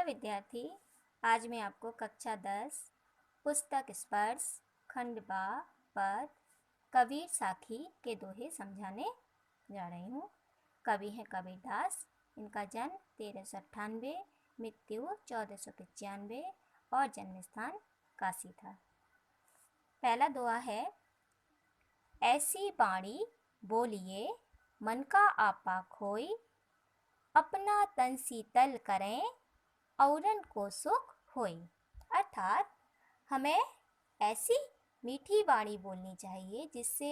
विद्यार्थी, आज मैं आपको कक्षा 10 पुस्तक स्पर्श खंड बा पद कबीर साखी के दोहे समझाने जा रही हूँ। कवि हैं कबीरदास। इनका जन्म 1398, मृत्यु 1495 और जन्म स्थान काशी था। पहला दोहा है, ऐसी बाणी बोलिए मन का आपा खोई, अपना तन शीतल करें औरन को सुख होई। अर्थात हमें ऐसी मीठी वाणी बोलनी चाहिए जिससे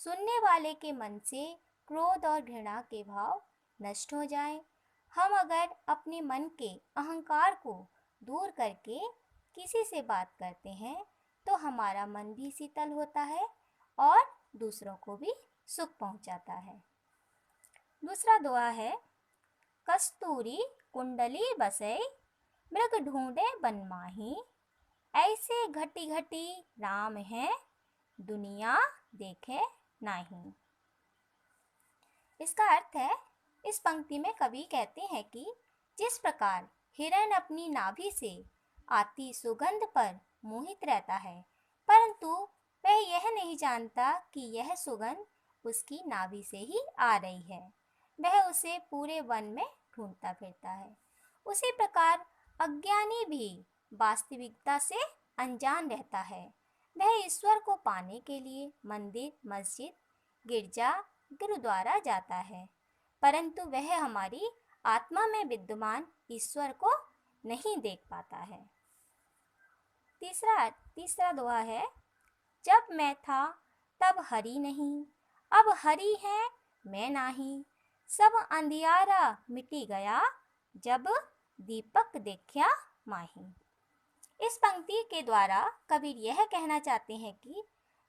सुनने वाले के मन से क्रोध और घृणा के भाव नष्ट हो जाएं। हम अगर अपने मन के अहंकार को दूर करके किसी से बात करते हैं तो हमारा मन भी शीतल होता है और दूसरों को भी सुख पहुंचाता है। दूसरा दोहा है, कस्तूरी कुंडली बसे मृग ढूंढे बन माही, ऐसे घटी घटी राम है दुनिया देखे नाही। इसका अर्थ है, इस पंक्ति में कवि कहते हैं कि जिस प्रकार हिरण अपनी नाभि से आती सुगंध पर मोहित रहता है, परंतु वह यह नहीं जानता कि यह सुगंध उसकी नाभि से ही आ रही है, वह उसे पूरे वन में ढूंढता फिरता है। उसी प्रकार अज्ञानी भी वास्तविकता से अनजान रहता है। वह ईश्वर को पाने के लिए मंदिर, मस्जिद, गिरजा, गुरुद्वारा जाता है, परंतु वह हमारी आत्मा में विद्यमान ईश्वर को नहीं देख पाता है। तीसरा दोहा है, जब मैं था तब हरि नहीं, अब हरि है मैं नाही, सब अंधियारा मिटी गया, जब दीपक देखा माही। इस पंक्ति के द्वारा कबीर यह कहना चाहते हैं कि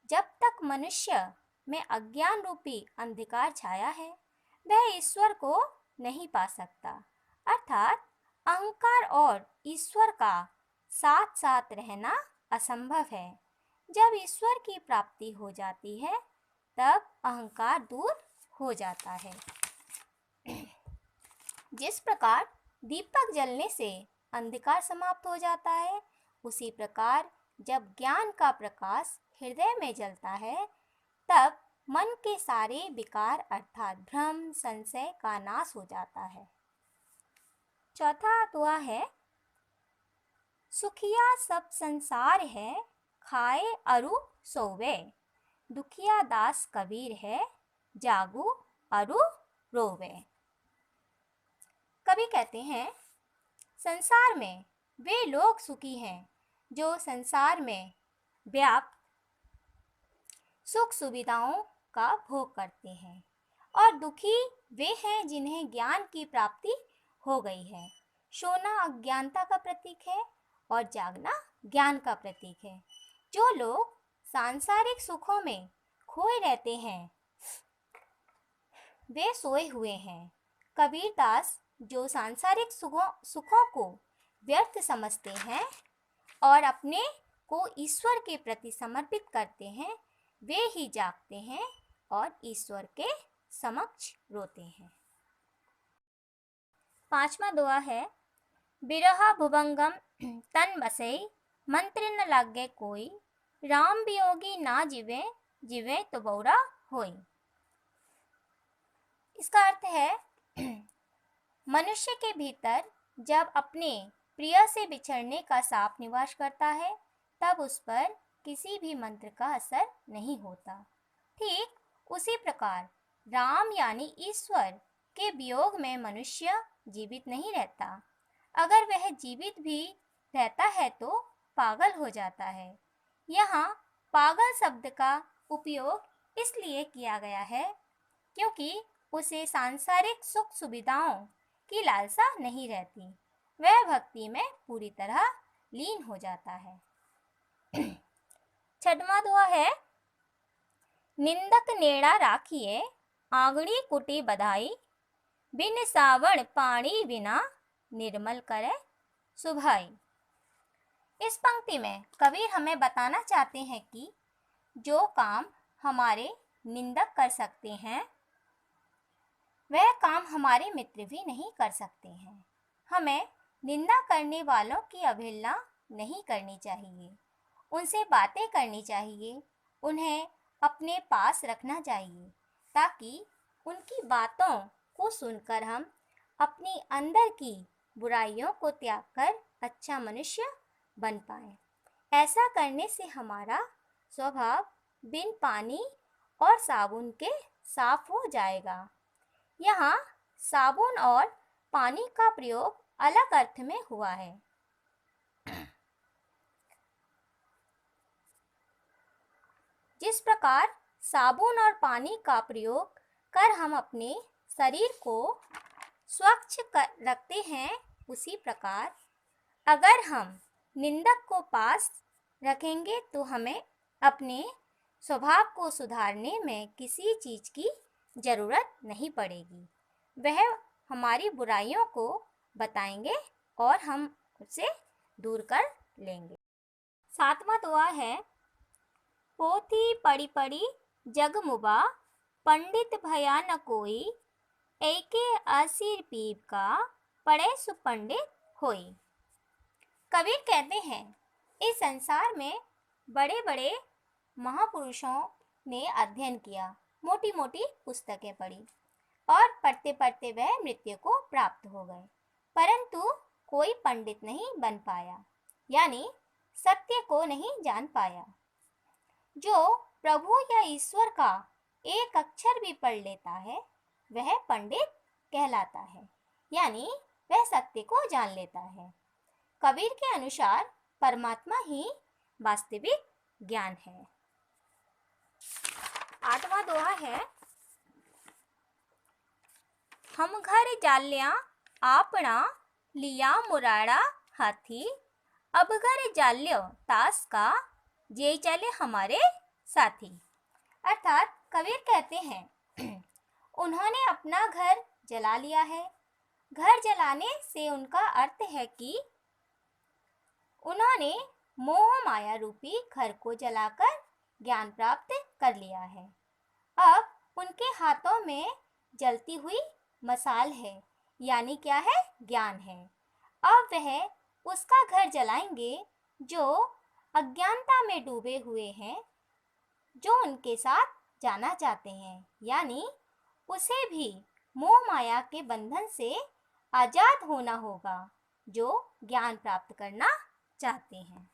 जब तक मनुष्य में अज्ञान रूपी अंधकार छाया है, वह ईश्वर को नहीं पा सकता। अर्थात अहंकार और ईश्वर का साथ साथ रहना असंभव है। जब ईश्वर की प्राप्ति हो जाती है, तब अहंकार दूर हो जाता है। जिस प्रकार दीपक जलने से अंधकार समाप्त हो जाता है, उसी प्रकार जब ज्ञान का प्रकाश हृदय में जलता है, तब मन के सारे विकार अर्थात भ्रम, संशय का नाश हो जाता है। चौथा दोहा है, सुखिया सब संसार है, खाए अरु सोवे, दुखिया दास कबीर है, जागू अरु रोवे। कवि कहते हैं, संसार में वे लोग सुखी हैं जो संसार में व्याप्त सुख सुविधाओं का भोग करते हैं, और दुखी वे हैं जिन्हें ज्ञान की प्राप्ति हो गई है। सोना अज्ञानता का प्रतीक है और जागना ज्ञान का प्रतीक है। जो लोग सांसारिक सुखों में खोए रहते हैं, वे सोए हुए हैं। कबीरदास जो सांसारिक सुखों को व्यर्थ समझते हैं और अपने को ईश्वर के प्रति समर्पित करते हैं, वे ही जागते हैं और ईश्वर के समक्ष रोते हैं। पांचवा दोहा है, बिरहा भुभंगम तन बसई, मंत्र न लागे कोई, राम वियोगी ना जीवे, जीवे तो बौरा होई। इसका अर्थ है, मनुष्य के भीतर जब अपने प्रिय से बिछड़ने का साप निवास करता है, तब उस पर किसी भी मंत्र का असर नहीं होता। ठीक उसी प्रकार राम यानी ईश्वर के वियोग में मनुष्य जीवित नहीं रहता। अगर वह जीवित भी रहता है तो पागल हो जाता है। यहाँ पागल शब्द का उपयोग इसलिए किया गया है क्योंकि उसे सांसारिक सुख सुविधाओं की लालसा नहीं रहती, वह भक्ति में पूरी तरह लीन हो जाता है। छठवां दोहा है, निंदक नेड़ा राखिए, आंगड़ी कुटी बधाई, बिन सावण पानी बिना, निर्मल करे सुभाई। इस पंक्ति में कबीर हमें बताना चाहते हैं कि जो काम हमारे निंदक कर सकते हैं, वह काम हमारे मित्र भी नहीं कर सकते हैं। हमें निंदा करने वालों की अवहेलना नहीं करनी चाहिए। उनसे बातें करनी चाहिए, उन्हें अपने पास रखना चाहिए ताकि उनकी बातों को सुनकर हम अपनी अंदर की बुराइयों को त्याग कर अच्छा मनुष्य बन पाएं। ऐसा करने से हमारा स्वभाव बिन पानी और साबुन के साफ हो जाएगा। यहाँ साबुन और पानी का प्रयोग अलग अर्थ में हुआ है। जिस प्रकार साबुन और पानी का प्रयोग कर हम अपने शरीर को स्वच्छ रखते हैं, उसी प्रकार अगर हम निंदक को पास रखेंगे तो हमें अपने स्वभाव को सुधारने में किसी चीज़ की ज़रूरत नहीं पड़ेगी। वह हमारी बुराइयों को बताएंगे और हम उसे दूर कर लेंगे। 7वां दुआ है, पोथी पढ़ी पढ़ी जग मुबा, पंडित भया न कोई, एके असीर पीप का, पढ़े सुपंडित होई। कबीर कहते हैं, इस संसार में बड़े बड़े महापुरुषों ने अध्ययन किया, मोटी मोटी पुस्तकें पढ़ी और पढ़ते पढ़ते वह मृत्यु को प्राप्त हो गए, परंतु कोई पंडित नहीं बन पाया, यानी सत्य को नहीं जान पाया। जो प्रभु या ईश्वर का एक अक्षर भी पढ़ लेता है वह पंडित कहलाता है, यानी वह सत्य को जान लेता है। कबीर के अनुसार परमात्मा ही वास्तविक ज्ञान है। 8वां दोहा है, हम घर जाल्या आपना, लिया मुराड़ा हाथी, अब घर जाल्यो तास का, जे चले हमारे साथी। अर्थात कबीर कहते हैं, उन्होंने अपना घर जला लिया है। घर जलाने से उनका अर्थ है कि उन्होंने मोह माया रूपी घर को जलाकर ज्ञान प्राप्त कर लिया है। अब उनके हाथों में जलती हुई मसाल है, यानी क्या है? ज्ञान है। अब वह उसका घर जलाएंगे जो अज्ञानता में डूबे हुए हैं, जो उनके साथ जाना चाहते हैं, यानी उसे भी मोह माया के बंधन से आजाद होना होगा, जो ज्ञान प्राप्त करना चाहते हैं।